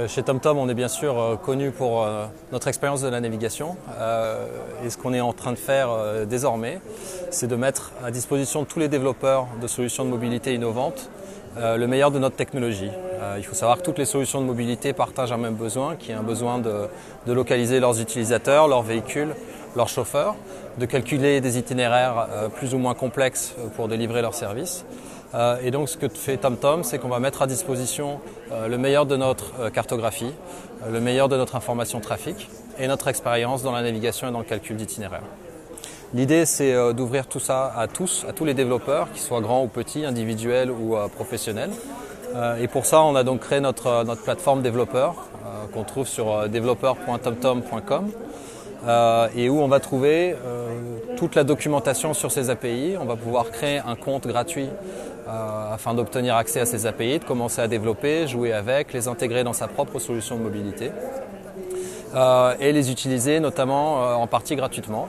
Chez TomTom, on est bien sûr connu pour notre expérience de la navigation. Et ce qu'on est en train de faire désormais, c'est de mettre à disposition de tous les développeurs de solutions de mobilité innovantes le meilleur de notre technologie. Il faut savoir que toutes les solutions de mobilité partagent un même besoin, qui est un besoin de localiser leurs utilisateurs, leurs véhicules, leurs chauffeurs, de calculer des itinéraires plus ou moins complexes pour délivrer leurs services. Et donc ce que fait TomTom, c'est qu'on va mettre à disposition le meilleur de notre cartographie, le meilleur de notre information trafic et notre expérience dans la navigation et dans le calcul d'itinéraire. L'idée, c'est d'ouvrir tout ça à tous les développeurs, qu'ils soient grands ou petits, individuels ou professionnels. Et pour ça, on a donc créé notre plateforme développeur qu'on trouve sur developer.tomtom.com et où on va trouver toute la documentation sur ces API. On va pouvoir créer un compte gratuit afin d'obtenir accès à ces API, de commencer à développer, jouer avec, les intégrer dans sa propre solution de mobilité et les utiliser notamment en partie gratuitement.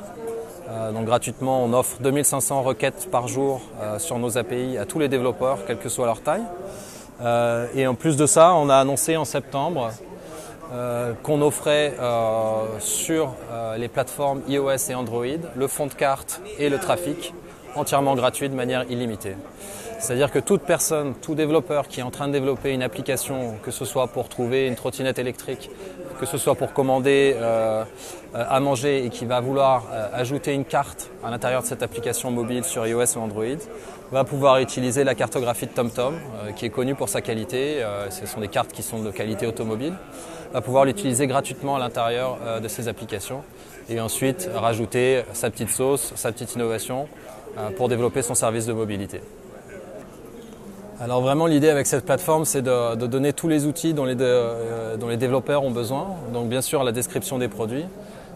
Donc gratuitement, on offre 2500 requêtes par jour sur nos API à tous les développeurs, quelle que soit leur taille. Et en plus de ça, on a annoncé en septembre qu'on offrait sur les plateformes iOS et Android le fond de carte et le trafic entièrement gratuit de manière illimitée. C'est-à-dire que toute personne, tout développeur qui est en train de développer une application, que ce soit pour trouver une trottinette électrique, que ce soit pour commander à manger et qui va vouloir ajouter une carte à l'intérieur de cette application mobile sur iOS ou Android, va pouvoir utiliser la cartographie de TomTom, qui est connue pour sa qualité. Ce sont des cartes qui sont de qualité automobile. Va pouvoir l'utiliser gratuitement à l'intérieur de ses applications et ensuite rajouter sa petite sauce, sa petite innovation pour développer son service de mobilité. Alors vraiment l'idée avec cette plateforme, c'est de donner tous les outils dont les développeurs ont besoin. Donc bien sûr la description des produits,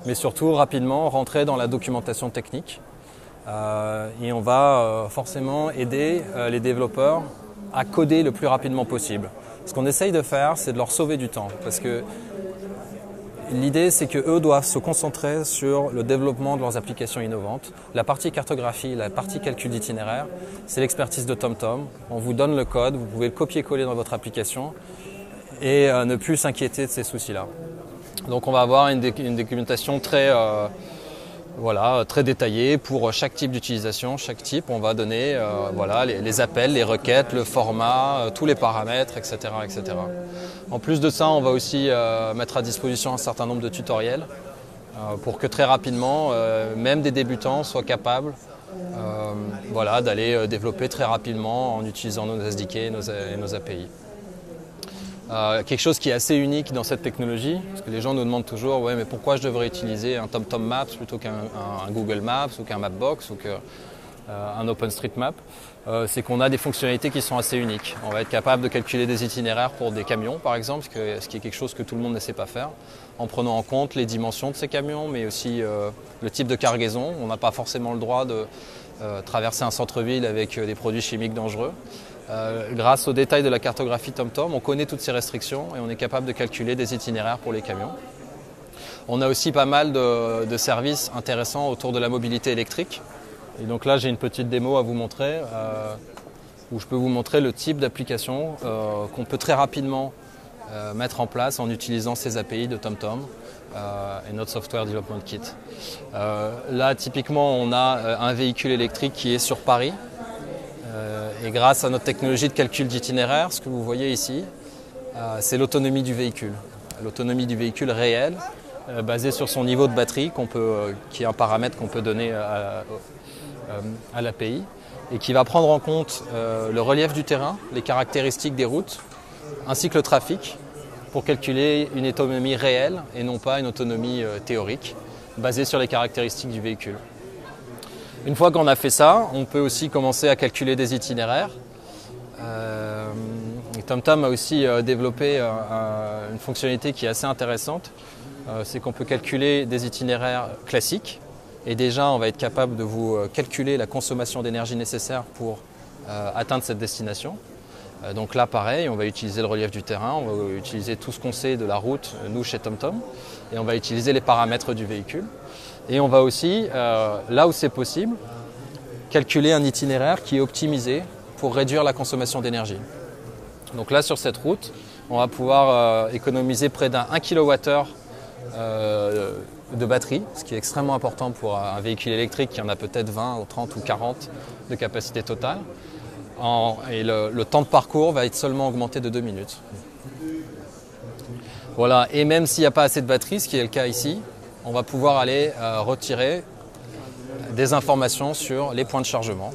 mais surtout rapidement rentrer dans la documentation technique. Et on va forcément aider les développeurs à coder le plus rapidement possible. Ce qu'on essaye de faire, c'est de leur sauver du temps, parce que l'idée, c'est qu'eux doivent se concentrer sur le développement de leurs applications innovantes. La partie cartographie, la partie calcul d'itinéraire, c'est l'expertise de TomTom. On vous donne le code, vous pouvez le copier-coller dans votre application et ne plus s'inquiéter de ces soucis-là. Donc on va avoir une documentation très détaillée pour chaque type d'utilisation. Chaque type, on va donner les appels, les requêtes, le format, tous les paramètres, etc., etc. En plus de ça, on va aussi mettre à disposition un certain nombre de tutoriels pour que très rapidement, même des débutants soient capables d'aller développer très rapidement en utilisant nos SDK et nos API. Quelque chose qui est assez unique dans cette technologie, parce que les gens nous demandent toujours mais pourquoi je devrais utiliser un TomTom Maps plutôt qu'un Google Maps ou qu'un Mapbox ou qu'un OpenStreetMap, c'est qu'on a des fonctionnalités qui sont assez uniques. On va être capable de calculer des itinéraires pour des camions par exemple, ce qui est quelque chose que tout le monde ne sait pas faire, en prenant en compte les dimensions de ces camions, mais aussi le type de cargaison. On n'a pas forcément le droit de traverser un centre-ville avec des produits chimiques dangereux. Grâce aux détails de la cartographie TomTom, on connaît toutes ces restrictions et on est capable de calculer des itinéraires pour les camions. On a aussi pas mal de services intéressants autour de la mobilité électrique. Et donc là, j'ai une petite démo à vous montrer où je peux vous montrer le type d'application qu'on peut très rapidement mettre en place en utilisant ces API de TomTom et notre Software Development Kit. Là, typiquement, on a un véhicule électrique qui est sur Paris. Et grâce à notre technologie de calcul d'itinéraire, ce que vous voyez ici, c'est l'autonomie du véhicule. L'autonomie du véhicule réel, basée sur son niveau de batterie, qui est un paramètre qu'on peut donner à l'API, et qui va prendre en compte le relief du terrain, les caractéristiques des routes, ainsi que le trafic, pour calculer une autonomie réelle et non pas une autonomie théorique, basée sur les caractéristiques du véhicule. Une fois qu'on a fait ça, on peut aussi commencer à calculer des itinéraires. TomTom a aussi développé une fonctionnalité qui est assez intéressante. C'est qu'on peut calculer des itinéraires classiques. Et déjà, on va être capable de vous calculer la consommation d'énergie nécessaire pour atteindre cette destination. Donc là, pareil, on va utiliser le relief du terrain, on va utiliser tout ce qu'on sait de la route, nous, chez TomTom, et on va utiliser les paramètres du véhicule. Et on va aussi, là où c'est possible, calculer un itinéraire qui est optimisé pour réduire la consommation d'énergie. Donc là, sur cette route, on va pouvoir économiser près d'un 1 kWh de batterie, ce qui est extrêmement important pour un véhicule électrique qui en a peut-être 20 ou 30 ou 40 de capacité totale. Et le temps de parcours va être seulement augmenté de 2 minutes. Voilà, et même s'il n'y a pas assez de batterie, ce qui est le cas ici, on va pouvoir aller retirer des informations sur les points de chargement.